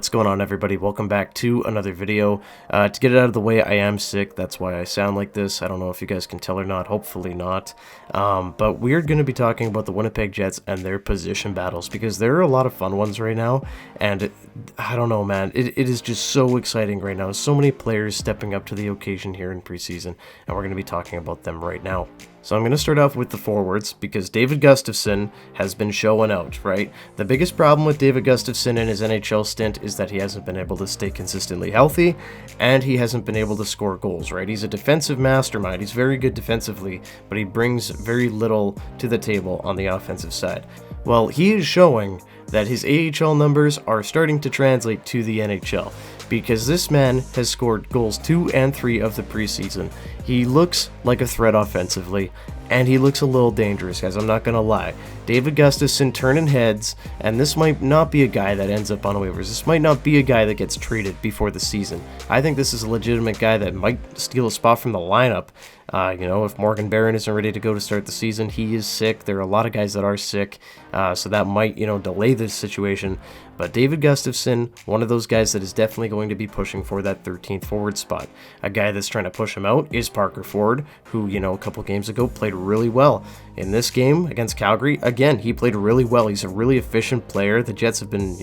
What's going on, everybody? Welcome back to another video. To get it out of the way, I am sick. That's why I sound like this. I don't know if you guys can tell or not. Hopefully not. But we're going to be talking about the Winnipeg Jets and their position battles, because there are a lot of fun ones right now. And I don't know, man. It is just so exciting right now. So many players stepping up to the occasion here in preseason, and we're going to be talking about them right now. So I'm going to start off with the forwards, because David Gustafsson has been showing out, right? The biggest problem with David Gustafsson in his NHL stint is that he hasn't been able to stay consistently healthy, and he hasn't been able to score goals, right? He's a defensive mastermind. He's very good defensively, but he brings very little to the table on the offensive side. Well, he is showing that his AHL numbers are starting to translate to the NHL, because this man has scored goals 2 and 3 of the preseason. He looks like a threat offensively, and he looks a little dangerous, guys. I'm not going to lie. David Gustafsson turning heads, and this might not be a guy that ends up on waivers. This might not be a guy that gets traded before the season. I think this is a legitimate guy that might steal a spot from the lineup. If Morgan Barron isn't ready to go to start the season, he is sick. There are a lot of guys that are sick, so that might, delay this situation. But David Gustafsson, one of those guys that is definitely going to be pushing for that 13th forward spot. A guy that's trying to push him out is Parker Ford, who, a couple games ago played really well. In this game against Calgary, again, he played really well. He's a really efficient player. The Jets have been,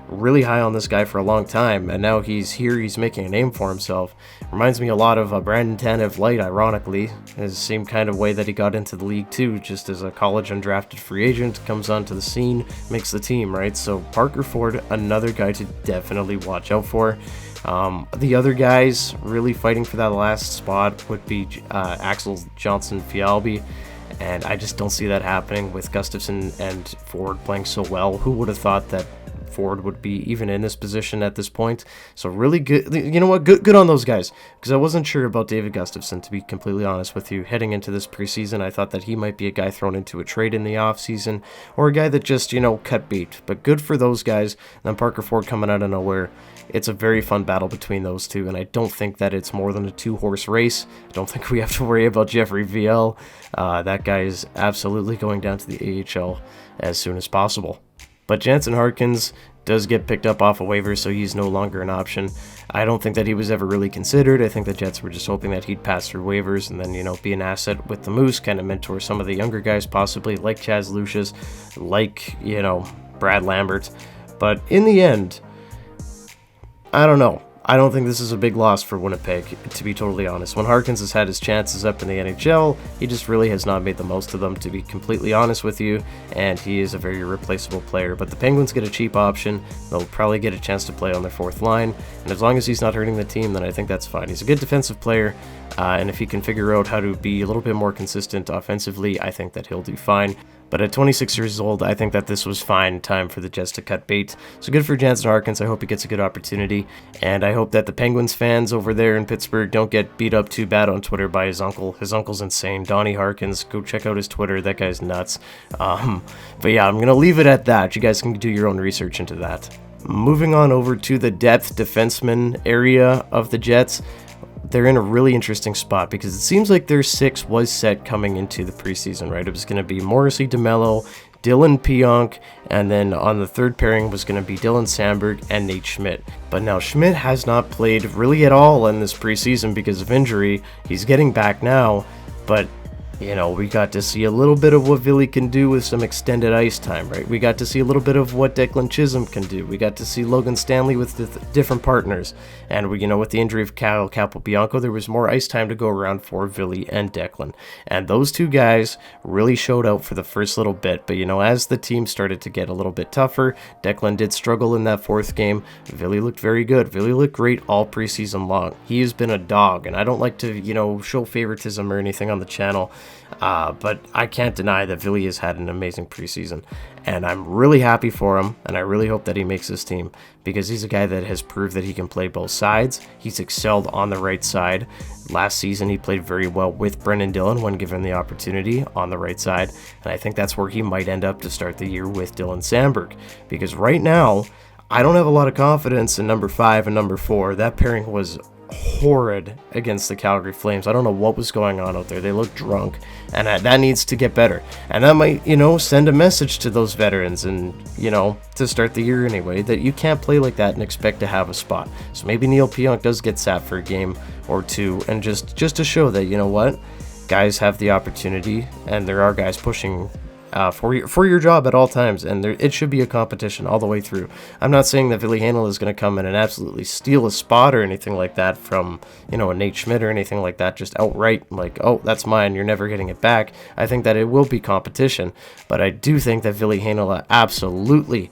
really high on this guy for a long time, and now he's here. He's making a name for himself. Reminds me a lot of Brandon Tanev Light, ironically. It's the same kind of way that he got into the league too, just as a college undrafted free agent, comes onto the scene, makes the team, right? So Parker Ford, another guy to definitely watch out for. The other guys really fighting for that last spot would be Axel Johnson-Fialbi, and I just don't see that happening with Gustafsson and Ford playing so well. Who would have thought that Ford would be even in this position at this point? So really good. You know what? Good on those guys, because I wasn't sure about David Gustafsson, to be completely honest with you. Heading into this preseason, I thought that he might be a guy thrown into a trade in the offseason, or a guy that just, cut bait. But good for those guys. And then Parker Ford coming out of nowhere. It's a very fun battle between those two, and I don't think that it's more than a 2-horse race. I don't think we have to worry about Jeffrey Ville. That guy is absolutely going down to the AHL as soon as possible. But Jansen Harkins does get picked up off of waivers, so he's no longer an option. I don't think that he was ever really considered. I think the Jets were just hoping that he'd pass through waivers and then, be an asset with the Moose, kind of mentor some of the younger guys possibly, like Chaz Lucius, like, Brad Lambert. But in the end, I don't know. I don't think this is a big loss for Winnipeg, to be totally honest. When Harkins has had his chances up in the NHL, he just really has not made the most of them, to be completely honest with you, and he is a very replaceable player. But the Penguins get a cheap option. They'll probably get a chance to play on their fourth line, and as long as he's not hurting the team, then I think that's fine. He's a good defensive player, and if he can figure out how to be a little bit more consistent offensively, I think that he'll do fine. But at 26 years old, I think that this was fine time for the Jets to cut bait. So good for Jansen Harkins. I hope he gets a good opportunity. And I hope that the Penguins fans over there in Pittsburgh don't get beat up too bad on Twitter by his uncle. His uncle's insane. Donnie Harkins. Go check out his Twitter. That guy's nuts. But yeah, I'm going to leave it at that. You guys can do your own research into that. Moving on over to the depth defenseman area of the Jets. They're in a really interesting spot, because it seems like their 6 was set coming into the preseason, right? It was going to be Morrissey DeMello, Dylan Pionk, and then on the third pairing was going to be Dylan Sandberg and Nate Schmidt. But now Schmidt has not played really at all in this preseason because of injury. He's getting back now, but we got to see a little bit of what Ville can do with some extended ice time, right? We got to see a little bit of what Declan Chisholm can do. We got to see Logan Stanley with different partners. And, with the injury of Kyle Capobianco, there was more ice time to go around for Ville and Declan. And those two guys really showed out for the first little bit. But, as the team started to get a little bit tougher, Declan did struggle in that fourth game. Ville looked very good. Ville looked great all preseason long. He has been a dog, and I don't like to, show favoritism or anything on the channel. But I can't deny that Ville has had an amazing preseason, and I'm really happy for him, and I really hope that he makes this team, because he's a guy that has proved that he can play both sides. He's excelled on the right side. Last season, he played very well with Brendan Dillon when given the opportunity on the right side, and I think that's where he might end up to start the year with Dylan Sandberg, because right now, I don't have a lot of confidence in number 5 and number 4. That pairing was horrid against the Calgary Flames. I don't know what was going on out there. They looked drunk, and that needs to get better. And that might, send a message to those veterans and, to start the year anyway, that you can't play like that and expect to have a spot. So maybe Neil Pionk does get sat for a game or two, and just to show that, what, guys have the opportunity, and there are guys pushing for your job at all times, and it should be a competition all the way through. I'm not saying that Ville Heinola is going to come in and absolutely steal a spot or anything like that from, a Nate Schmidt or anything like that, just outright, like, oh, that's mine, you're never getting it back. I think that it will be competition, but I do think that Ville Heinola absolutely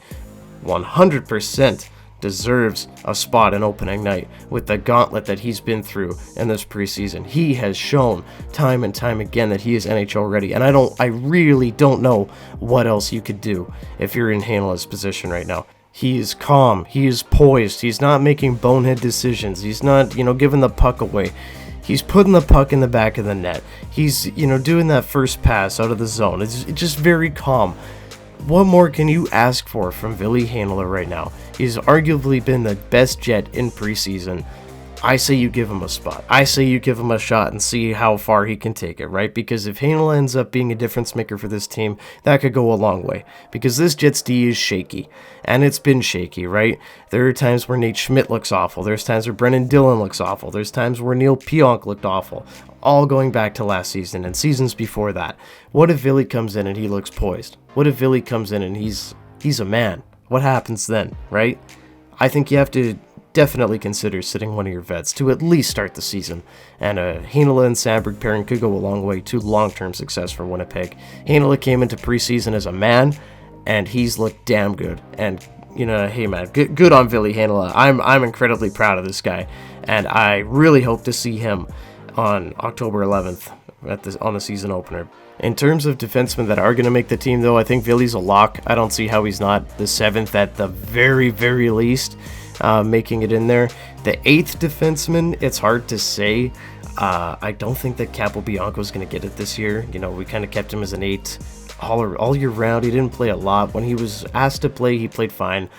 100% deserves a spot in opening night with the gauntlet that he's been through in this preseason. He has shown time and time again that he is NHL ready, and I really don't know what else you could do if you're in Heinola's position right now. He is calm, he is poised, he's not making bonehead decisions, he's not, giving the puck away. He's putting the puck in the back of the net. He's, doing that first pass out of the zone. It's just very calm. What more can you ask for from Ville Heinola right now? He's arguably been the best Jet in preseason. I say you give him a spot. I say you give him a shot and see how far he can take it, right? Because if Heinola ends up being a difference maker for this team, that could go a long way. Because this Jets D is shaky, and it's been shaky, right? There are times where Nate Schmidt looks awful. There's times where Brendan Dillon looks awful. There's times where Neil Pionk looked awful. All going back to last season and seasons before that. What if Ville comes in and he looks poised? What if Ville comes in and he's a man? What happens then, right? I think you have to definitely consider sitting one of your vets to at least start the season. And a Heinola and Sandberg pairing could go a long way to long-term success for Winnipeg. Heinola came into preseason as a man, and he's looked damn good. And, hey man, good on Ville Heinola. I'm incredibly proud of this guy, and I really hope to see him on October 11th on the season opener. In terms of defensemen that are going to make the team, though, I think Ville's a lock. I don't see how he's not the 7th at the very, very least, making it in there. The 8th defenseman, it's hard to say. I don't think that Capobianco is going to get it this year. We kind of kept him as an 8 all year round. He didn't play a lot. When he was asked to play, he played fine.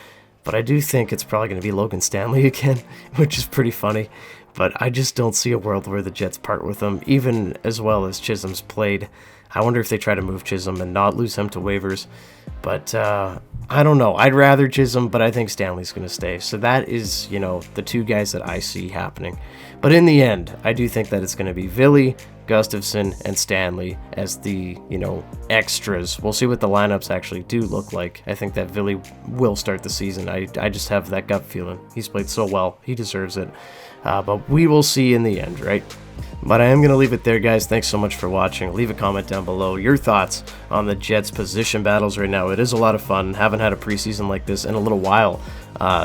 But I do think it's probably going to be Logan Stanley again, which is pretty funny. But I just don't see a world where the Jets part with him, even as well as Chisholm's played. I wonder if they try to move Chisholm and not lose him to waivers. But I don't know. I'd rather Chisholm, but I think Stanley's going to stay. So that is, the two guys that I see happening. But in the end, I do think that it's going to be Ville, Gustafsson, and Stanley as the, extras. We'll see what the lineups actually do look like. I think that Ville will start the season. I just have that gut feeling. He's played so well. He deserves it. But we will see in the end, right? But I am going to leave it there, guys. Thanks so much for watching. Leave a comment down below. Your thoughts on the Jets position battles right now. It is a lot of fun. Haven't had a preseason like this in a little while.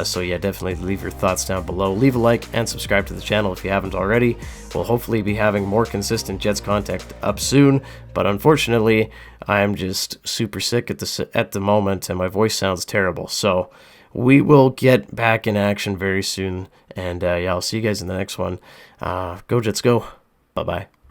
So yeah, definitely leave your thoughts down below. Leave a like and subscribe to the channel if you haven't already. We'll hopefully be having more consistent Jets content up soon. But unfortunately, I am just super sick at the moment, and my voice sounds terrible. So we will get back in action very soon. And yeah, I'll see you guys in the next one. Go Jets, go. Bye-bye.